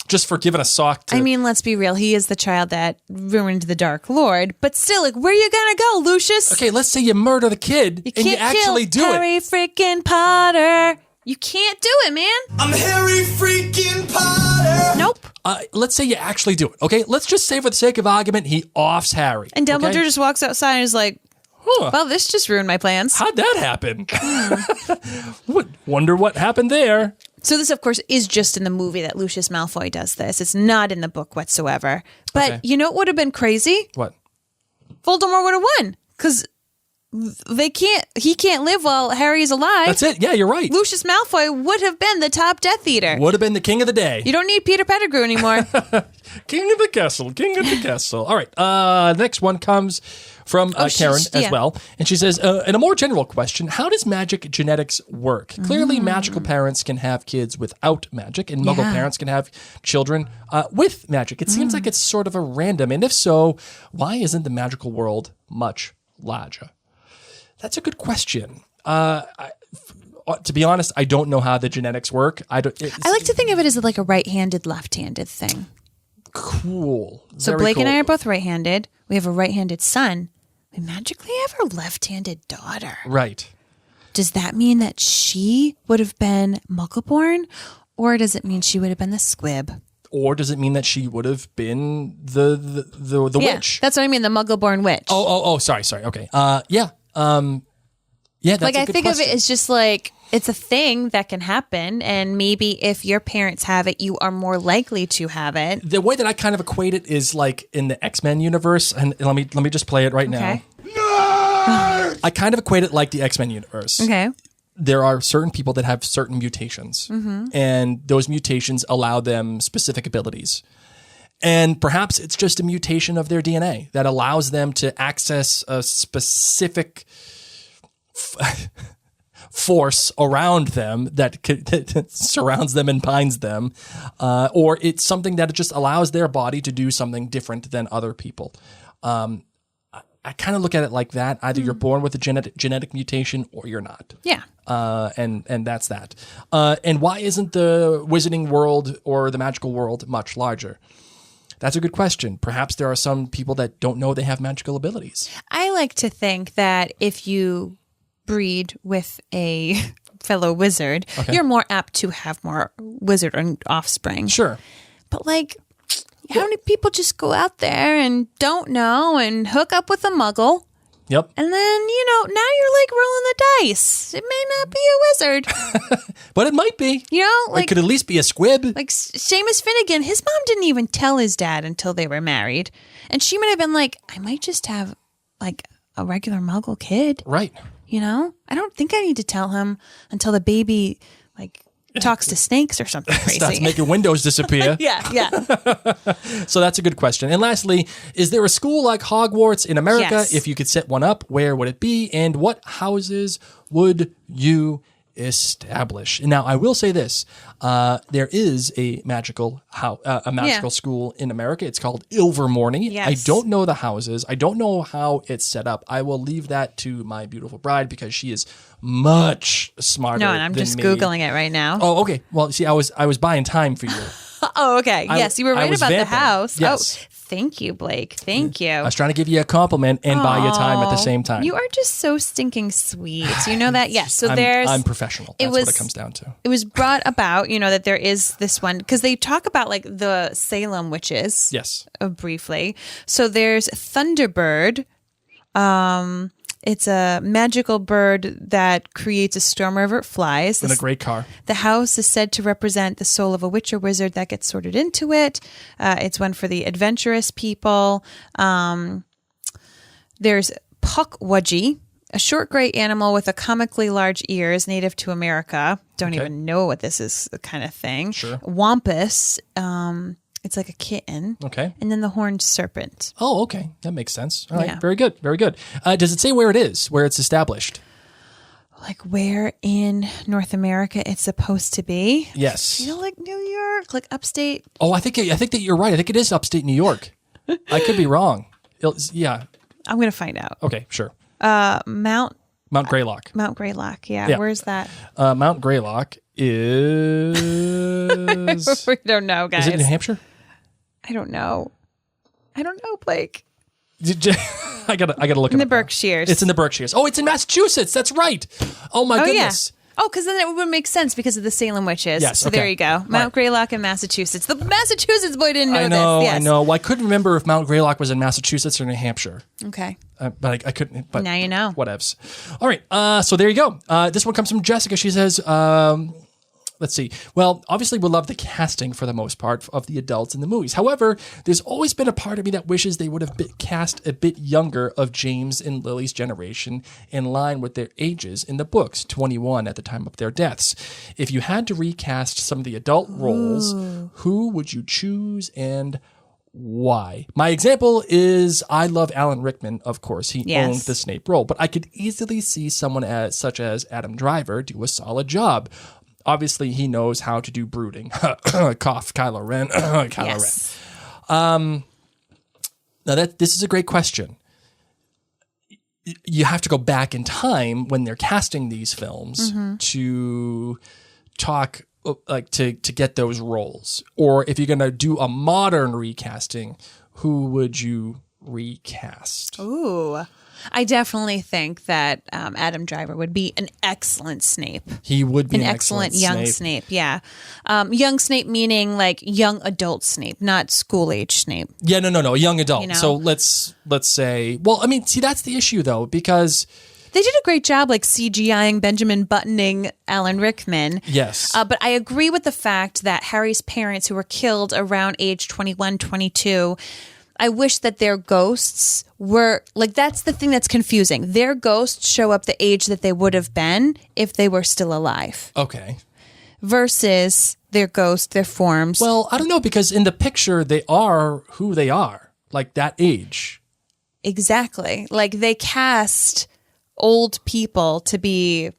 Just for giving a sock to... I mean, let's be real. He is the child that ruined the Dark Lord. But still, like, where are you going to go, Lucius? Okay, let's say you murder the kid and you actually do Harry freaking Potter. You can't do it, man. I'm Harry freaking Potter. Nope. Let's say you actually do it, okay? Let's just say for the sake of argument, he offs Harry. And Dumbledore okay? just walks outside and is like, well, this just ruined my plans. How'd that happen? Wonder what happened there. So this, of course, is just in the movie that Lucius Malfoy does this. It's not in the book whatsoever. But you know what would have been crazy? What? Voldemort would have won. Because he can't live while Harry is alive. That's it. Yeah, you're right. Lucius Malfoy would have been the top Death Eater. Would have been the king of the day. You don't need Peter Pettigrew anymore. King of the castle. King of the castle. All right. Next one comes from Karen as well. And she says, in a more general question, how does magic genetics work? Clearly, magical parents can have kids without magic, and muggle parents can have children with magic. It seems like it's sort of a random. And if so, why isn't the magical world much larger? That's a good question. To be honest, I don't know how the genetics work. I like to think of it as like a right-handed, left-handed thing. Cool. So Very Blake cool. and I are both right-handed. We have a right-handed son. We magically have a left-handed daughter. Right. Does that mean that she would have been Muggle-born? Or does it mean she would have been the squib? Or does it mean that she would have been the witch? That's what I mean, the Muggle-born witch. Oh, sorry. Okay. Yeah. That's like a I good think question. of it as just like it's a thing that can happen, and maybe if your parents have it, you are more likely to have it. The way that I kind of equate it is like in the X-Men universe, and let me just play it right now. I kind of equate it like the X-Men universe. Okay. There are certain people that have certain mutations, and those mutations allow them specific abilities. And perhaps it's just a mutation of their DNA that allows them to access a specific force around them that surrounds them and binds them, or it's something that just allows their body to do something different than other people. I kind of look at it like that. Either you're born with a genetic mutation or you're not. Yeah. And that's that. And why isn't the wizarding world or the magical world much larger? That's a good question. Perhaps there are some people that don't know they have magical abilities. I like to think that if you breed with a fellow wizard, you're more apt to have more wizard offspring. Sure. But like, how many people just go out there and don't know and hook up with a muggle? Yep. And then, now you're like rolling the dice. It may not be a wizard. But it might be. Like it could at least be a squib. Like Seamus Finnegan, his mom didn't even tell his dad until they were married. And she might have been like, I might just have like a regular muggle kid. Right. I don't think I need to tell him until the baby like talks to snakes or something crazy. Starts making windows disappear. Yeah. So that's a good question. And lastly, is there a school like Hogwarts in America? Yes. If you could set one up, where would it be? And what houses would you establish? Now, I will say this. There is a magical school in America. It's called Ilvermorny. Yes. I don't know the houses. I don't know how it's set up. I will leave that to my beautiful bride because she is much smarter No, and I'm than just me. Googling it right now. Oh, okay. Well, see, I was buying time for you. Oh, okay. Yes, you were I right was about the vamping. house. Yes. Oh, thank you, Blake. Thank you. I was trying to give you a compliment and buy you time at the same time. You are just so stinking sweet. You know that? Yes. So I'm professional. That's what it comes down to. It was brought about, that there is this one, because they talk about like the Salem witches. Yes. Briefly. So there's Thunderbird. It's a magical bird that creates a storm wherever it flies. In a great car. The house is said to represent the soul of a witch or wizard that gets sorted into it. It's one for the adventurous people. There's Puckwudgie, a short gray animal with a comically large ears, native to America. Don't even know what this is, the kind of thing. Sure. Wampus. It's like a kitten. Okay. And then the horned serpent. Oh, okay. That makes sense. All right. Yeah. Very good. Very good. Does it say where it is, where it's established? Like where in North America it's supposed to be? Yes. Like New York, like upstate. Oh, I think that you're right. I think it is upstate New York. I could be wrong. Yeah. I'm going to find out. Okay, sure. Mount Greylock. Mount Greylock. Yeah. Yeah. Where's that? Mount Greylock is... We don't know, guys. Is it New Hampshire? I don't know, Blake. I gotta look In the it up now. Berkshires. It's in the Berkshires. Oh, it's in Massachusetts. That's right. Oh my goodness. Yeah. Oh, because then it would make sense because of the Salem witches. Yes, So okay. there you go. Mount Greylock in Massachusetts. The Massachusetts boy didn't know, this. Yes. I know. Well, I couldn't remember if Mount Greylock was in Massachusetts or New Hampshire. Okay. But I couldn't. But Now you know. Whatevs. All right. So there you go. This one comes from Jessica. She says, let's see. Well, obviously we love the casting for the most part of the adults in the movies. However, there's always been a part of me that wishes they would have cast a bit younger of James and Lily's generation in line with their ages in the books, 21 at the time of their deaths. If you had to recast some of the adult roles, who would you choose and why? My example is I love Alan Rickman, of course. He owned the Snape role, but I could easily see someone such as Adam Driver do a solid job. Obviously, he knows how to do brooding. Cough, Kylo Ren. Ren. Now, this is a great question. You have to go back in time when they're casting these films to talk to get those roles. Or if you're going to do a modern recasting, who would you recast? Ooh, I definitely think that Adam Driver would be an excellent Snape. He would be an excellent young Snape. Yeah. Young Snape meaning like young adult Snape, not school age Snape. Yeah, no, young adult. You know? So let's say, well, I mean, see, that's the issue though, because they did a great job like CGIing Benjamin Buttoning Alan Rickman. yes. But I agree with the fact that Harry's parents, who were killed around age 21, 22, I wish that their ghosts were, like, that's the thing that's confusing. Their ghosts show up the age that they would have been if they were still alive. Okay. Versus their ghosts, their forms. Well, I don't know, because in the picture, they are who they are, like that age. Exactly. Like, they cast old people to be,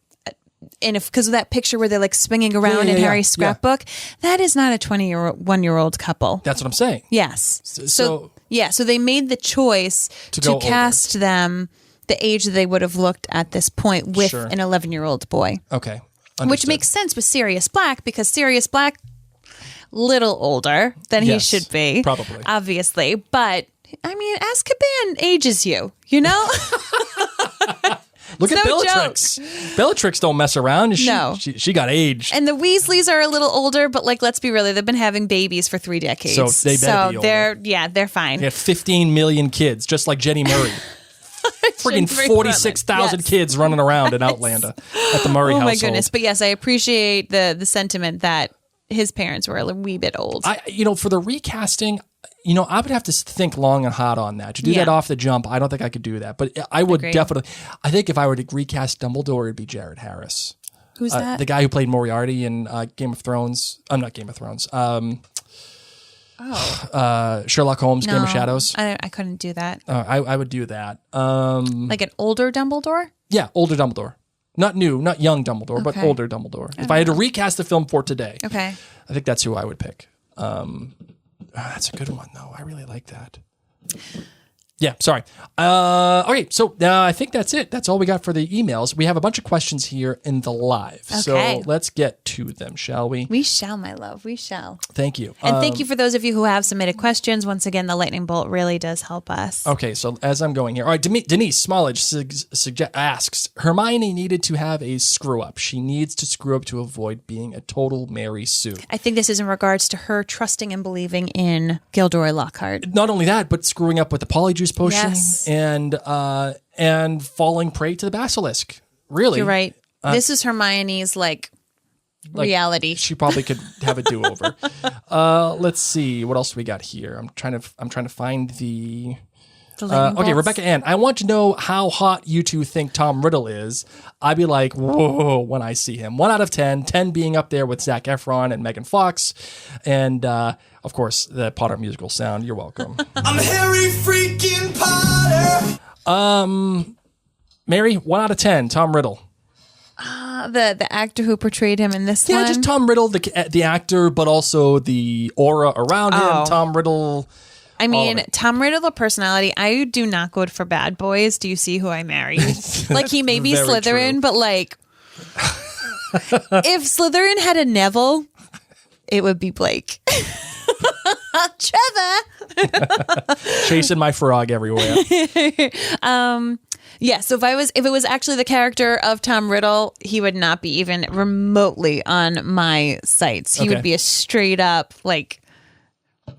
and because of that picture where they're like swinging around in Harry's scrapbook, that is not a 21-year-old couple. That's what I'm saying. Yes. So they made the choice to cast them the age that they would have looked at this point with an 11-year-old boy. Okay. Understood. Which makes sense with Sirius Black, because Sirius Black, little older than he should be. Probably. Obviously. But, I mean, Azkaban ages you, you know? Look at Bellatrix. Bellatrix don't mess around. She got aged. And the Weasleys are a little older, but like, let's be real, they've been having babies for 3 decades. So they better be older. They're fine. They have 15 million kids, just like Jenny Murray. Friggin' 46,000 kids running around in Outlander at the Murray household. Oh my goodness. But yes, I appreciate the sentiment that his parents were a wee bit old. For the recasting, I would have to think long and hard on that. To do that off the jump, I don't think I could do that. But I would definitely. I think if I were to recast Dumbledore, it'd be Jared Harris. Who's that? The guy who played Moriarty in Game of Thrones. I'm not Game of Thrones. Sherlock Holmes, Game of Shadows. I couldn't do that. I would do that. Like an older Dumbledore? Yeah, older Dumbledore. Not new, not young Dumbledore, but older Dumbledore. If I had to recast the film for today, I think that's who I would pick. That's a good one, though. I really like that. Yeah, sorry. Okay, so I think that's it. That's all we got for the emails. We have a bunch of questions here in the live. Okay. So let's get to them, shall we? We shall, my love. We shall. Thank you. And thank you for those of you who have submitted questions. Once again, the lightning bolt really does help us. Okay, so as I'm going here. All right, Denise Smallage asks, Hermione needed to have a screw-up. She needs to screw up to avoid being a total Mary Sue. I think this is in regards to her trusting and believing in Gilderoy Lockhart. Not only that, but screwing up with the Polyjuice potion and falling prey to the basilisk. Really, you're right. This is Hermione's like reality. She probably could have a do-over. Let's see what else we got here. I'm trying to find the. Okay, Rebecca Ann. I want to know how hot you two think Tom Riddle is. I'd be like, whoa, when I see him. 1 out of 10. 10 being up there with Zac Efron and Megan Fox, and of course the Potter musical sound. You're welcome. I'm Harry freaking Potter. Mary, 1 out of 10. Tom Riddle. The actor who portrayed him in this one. Yeah, just Tom Riddle, the actor, but also the aura around him. Tom Riddle. I mean, Tom Riddle, the personality, I do not go for bad boys. Do you see who I married? Like, he may be Slytherin, true. but like, if Slytherin had a Neville, it would be Blake. Trevor! Chasing my frog everywhere. Yeah, so if it was actually the character of Tom Riddle, he would not be even remotely on my sites. He would be a straight up, like,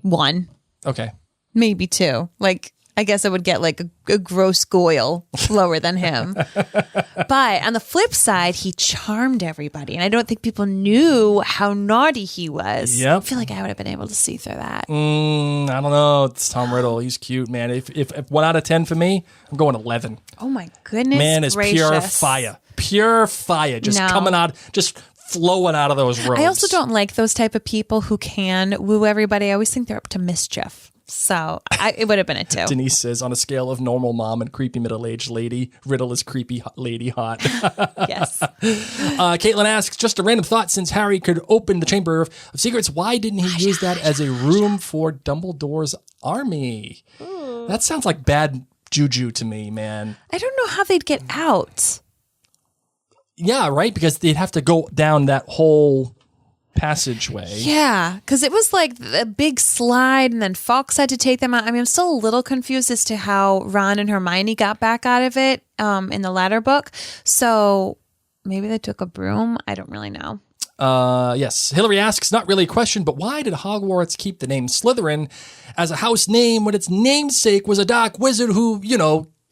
1. Okay. Maybe 2. Like, I guess I would get like a gross Goyle lower than him. But on the flip side, he charmed everybody. And I don't think people knew how naughty he was. Yep. I feel like I would have been able to see through that. I don't know. It's Tom Riddle. He's cute, man. If 1 out of 10 for me, I'm going 11. Oh my goodness Man is gracious. pure fire. Pure fire. Just coming out, just flowing out of those robes. I also don't like those type of people who can woo everybody. I always think they're up to mischief. So it would have been a 2. Denise says, on a scale of normal mom and creepy middle-aged lady, Riddle is creepy lady hot. Yes. Caitlin asks, just a random thought, since Harry could open the Chamber of Secrets, why didn't he use that as a room for Dumbledore's army? Ooh. That sounds like bad juju to me, man. I don't know how they'd get out. Yeah, right? Because they'd have to go down that whole passageway. Yeah, because it was like a big slide and then Fawkes had to take them out. I mean, I'm still a little confused as to how Ron and Hermione got back out of it in the latter book. So maybe they took a broom. I don't really know. Yes. Hillary asks, not really a question, but why did Hogwarts keep the name Slytherin as a house name when its namesake was a dark wizard who,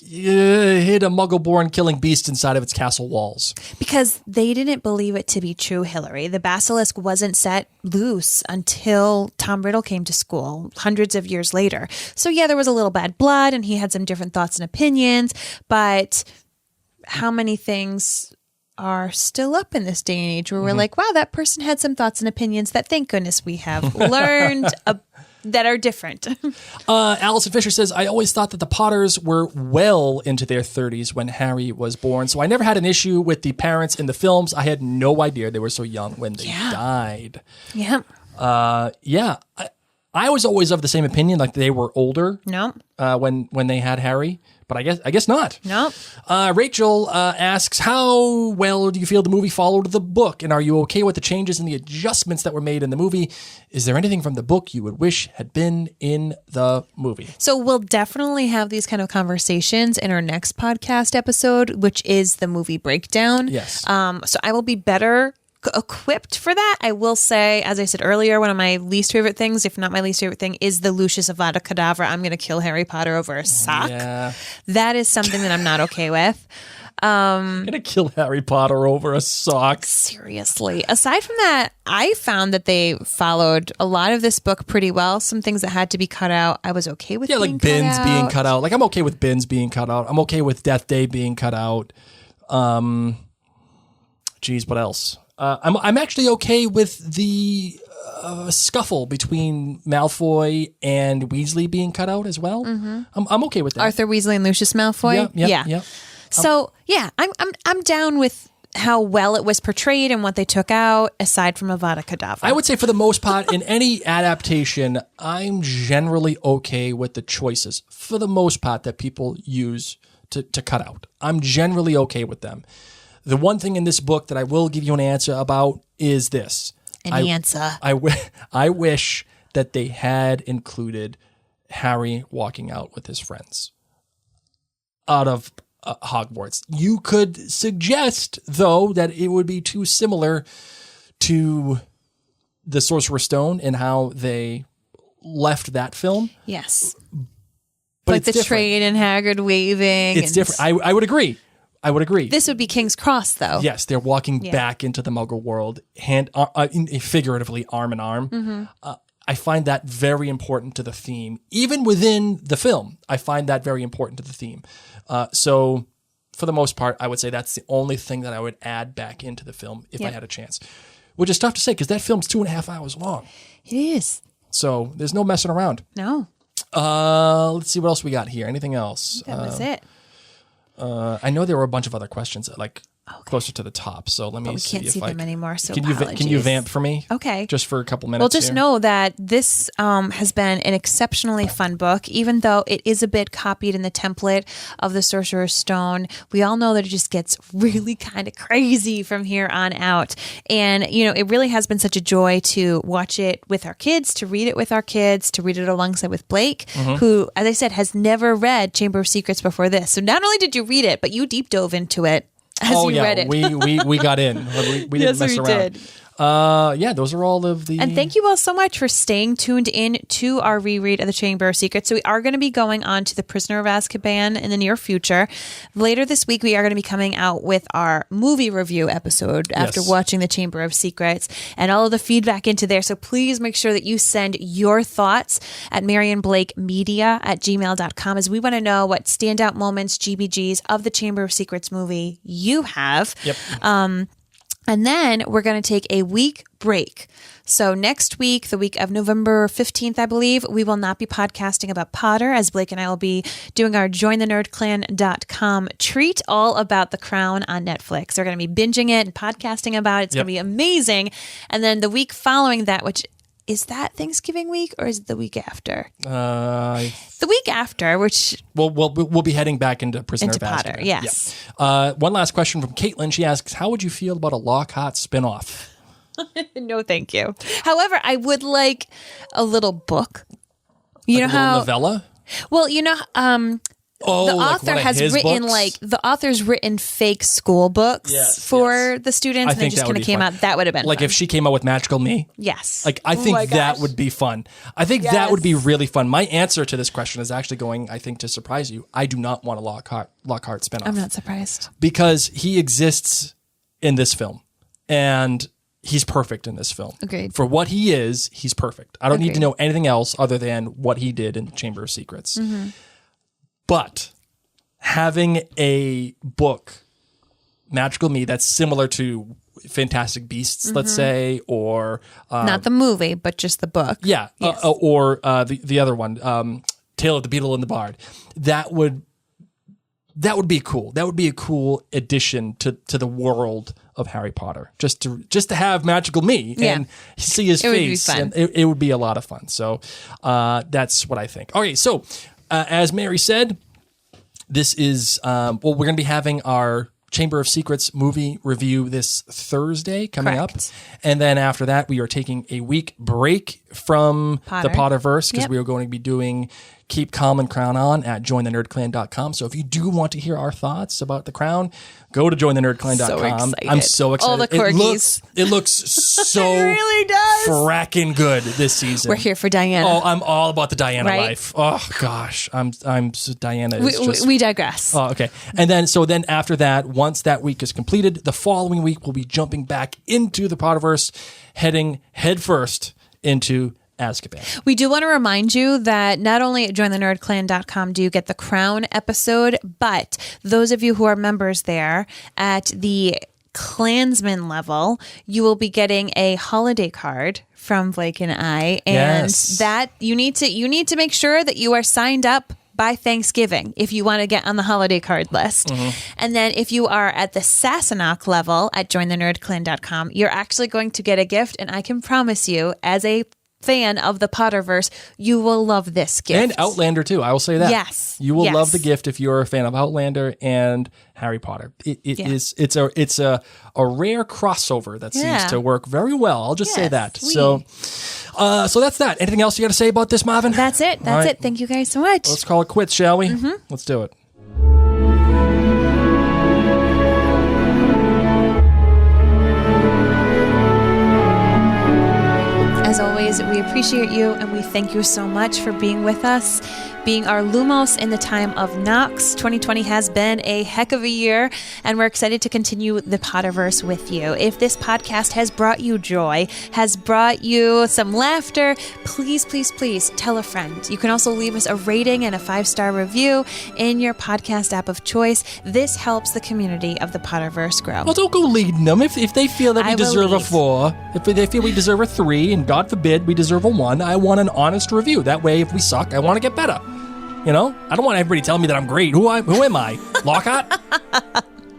hid a muggle-born killing beast inside of its castle walls? Because they didn't believe it to be true, Hillary. The basilisk wasn't set loose until Tom Riddle came to school hundreds of years later. So yeah, there was a little bad blood and he had some different thoughts and opinions, but how many things are still up in this day and age where we're like, wow, that person had some thoughts and opinions that thank goodness we have learned that are different. Allison Fisher says, I always thought that the Potters were well into their 30s when Harry was born, so I never had an issue with the parents in the films. I had no idea they were so young when they died. Yeah. I was always of the same opinion, like they were older. No. When they had Harry, but I guess not. No. Rachel asks, how well do you feel the movie followed the book, and are you okay with the changes and the adjustments that were made in the movie? Is there anything from the book you would wish had been in the movie? So we'll definitely have these kind of conversations in our next podcast episode, which is the movie breakdown. Yes. So I will be better equipped for that. I will say, as I said earlier, one of my least favorite things, if not my least favorite thing, is the Lucius Avada Kedavra. I'm going to kill Harry Potter over a sock. Yeah. That is something that I'm not okay with. I'm going to kill Harry Potter over a sock. Seriously. Aside from that, I found that they followed a lot of this book pretty well. Some things that had to be cut out, I was okay with. Yeah, like Bins being cut out. Like I'm okay with Bins being cut out. I'm okay with Death Day being cut out. Geez, what else? I'm actually okay with the scuffle between Malfoy and Weasley being cut out as well. Mm-hmm. I'm okay with that. Arthur Weasley and Lucius Malfoy. Yeah. So I'm down with how well it was portrayed and what they took out, aside from Avada Kedavra. I would say for the most part, in any adaptation, I'm generally okay with the choices for the most part that people use to cut out. I'm generally okay with them. The one thing in this book that I will give you an answer about is this. I wish that they had included Harry walking out with his friends out of Hogwarts. You could suggest, though, that it would be too similar to the Sorcerer's Stone and how they left that film. Yes. But like the different. Trade and Hagrid waving. It's different. I would agree. This would be King's Cross, though. Yes, they're walking back into the Muggle world, figuratively arm in arm. Mm-hmm. I find that very important to the theme. Even within the film, I find that very important to the theme. So, for the most part, I would say that's the only thing that I would add back into the film if I had a chance. Which is tough to say, because that film's 2.5 hours long. It is. So, there's no messing around. No. Let's see what else we got here. Anything else? That was it. I know there were a bunch of other questions closer to the top. So let me see. We can't see them anymore. So can you vamp for me? Okay. Just for a couple minutes. Well, just know that this has been an exceptionally fun book, even though it is a bit copied in the template of the Sorcerer's Stone. We all know that it just gets really kind of crazy from here on out. And, it really has been such a joy to watch it with our kids, to read it with our kids, to read it alongside with Blake, who, as I said, has never read Chamber of Secrets before this. So not only did you read it, but you deep dove into it. As you read it. we got in. We didn't mess around. Did. Yeah, those are all of the... And thank you all so much for staying tuned in to our reread of The Chamber of Secrets. So we are going to be going on to The Prisoner of Azkaban in the near future. Later this week, we are going to be coming out with our movie review episode after watching The Chamber of Secrets and all of the feedback into there. So please make sure that you send your thoughts at marianblakemedia@gmail.com, as we want to know what standout moments, GBGs of The Chamber of Secrets movie you have. Yep. And then we're going to take a week break. So next week, the week of November 15th, I believe, we will not be podcasting about Potter, as Blake and I will be doing our jointhenerdclan.com treat all about The Crown on Netflix. We're going to be binging it and podcasting about it. It's going to be amazing. And then the week following that, which is that Thanksgiving week or is it the week after? The week after, which... We'll be heading back into Prisoner of Potter, Azkaban. yes. Yeah. One last question from Caitlin. She asks, how would you feel about a Lockhart spinoff? No, thank you. However, I would like a little book. You know a little how... novella? Well, you know... the like author one of has his written books? the author's written fake school books for the students, I and they think just that kind would of be came fun. out. That would have been like fun. if she came out with Magical Me. Yes. Like I think that would be fun. I think that would be really fun. My answer to this question is actually going, I think, to surprise you. I do not want a Lockhart spinoff. I'm not surprised. Because he exists in this film. And he's perfect in this film. Agreed. For what he is, he's perfect. I don't need to Agreed. know anything else other than what he did in the Chamber of Secrets. Mm-hmm. But having a book, Magical Me, that's similar to Fantastic Beasts, let's say, or... Not the movie, but just the book. Yeah, Yes. or the other one, Tale of the Beetle and the Bard. That would be cool. That would be a cool addition to the world of Harry Potter. Just to have Magical Me and see his face. Would be fun. And it would be a lot of fun. So that's what I think. Okay, so as Mary said, this is we're going to be having our Chamber of Secrets movie review this Thursday coming up. And then after that, we are taking a week break from the Potterverse because we are going to be doing Keep Calm and Crown On at jointhenerdclan.com. So if you do want to hear our thoughts about The Crown, go to jointhenerdclan.com. So excited. I'm so excited. All the corgis. It looks so It really does. fracking good this season. We're here for Diana. Oh, I'm all about the Diana Right? life. Oh gosh, Diana is just... we digress. Oh, okay. And then after that, once that week is completed, the following week we'll be jumping back into the Potterverse, heading headfirst into Azkaban. We do want to remind you that not only at jointhenerdclan.com do you get the Crown episode, but those of you who are members there at the Klansman level, you will be getting a holiday card from Blake and I, and that you need to make sure that you are signed up by Thanksgiving if you want to get on the holiday card list. And then if you are at the Sassenach level at jointhenerdclan.com, you're actually going to get a gift, and I can promise you, as a fan of the Potterverse, you will love this gift. And Outlander too, I will say that. Yes. You will love the gift if you're a fan of Outlander and Harry Potter. It's a rare crossover that seems to work very well. I'll just say that. So that's that. Anything else you got to say about this, Marvin? That's it. That's it. Thank you guys so much. Let's call it quits, shall we? Let's do it. As always, we appreciate you and we thank you so much for being with us, being our Lumos in the time of Nox. 2020 has been a heck of a year, and we're excited to continue the Potterverse with you. If this podcast has brought you joy, has brought you some laughter, please, please, please tell a friend. You can also leave us a rating and a 5-star review in your podcast app of choice. This helps the community of the Potterverse grow. Well, don't go leading them. If they feel that we deserve a 4, if they feel we deserve a 3, and God forbid we deserve a 1, I want an honest review. That way, if we suck, I want to get better. You know? I don't want everybody telling me that I'm great. Who am I? Lockhart?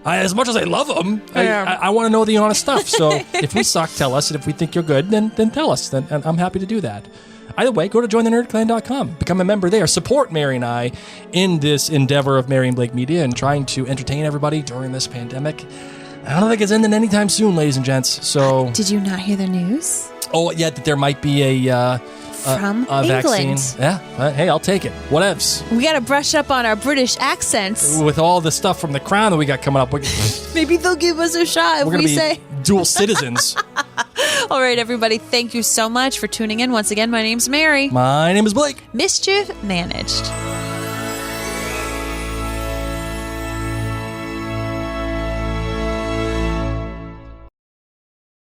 As much as I love them, I want to know the honest stuff. So if we suck, tell us. And if we think you're good, then tell us. And I'm happy to do that. Either way, go to jointhenerdclan.com. Become a member there. Support Mary and I in this endeavor of Mary and Blake Media and trying to entertain everybody during this pandemic. I don't think it's ending anytime soon, ladies and gents. So, did you not hear the news? Oh, yeah, that there might be a vaccine. Yeah, hey, I'll take it. Whatevs. We got to brush up on our British accents. With all the stuff from The Crown that we got coming up. Maybe they'll give us a shot if we say dual citizens. All right, everybody, thank you so much for tuning in. Once again, my name's Mary. My name is Blake. Mischief managed.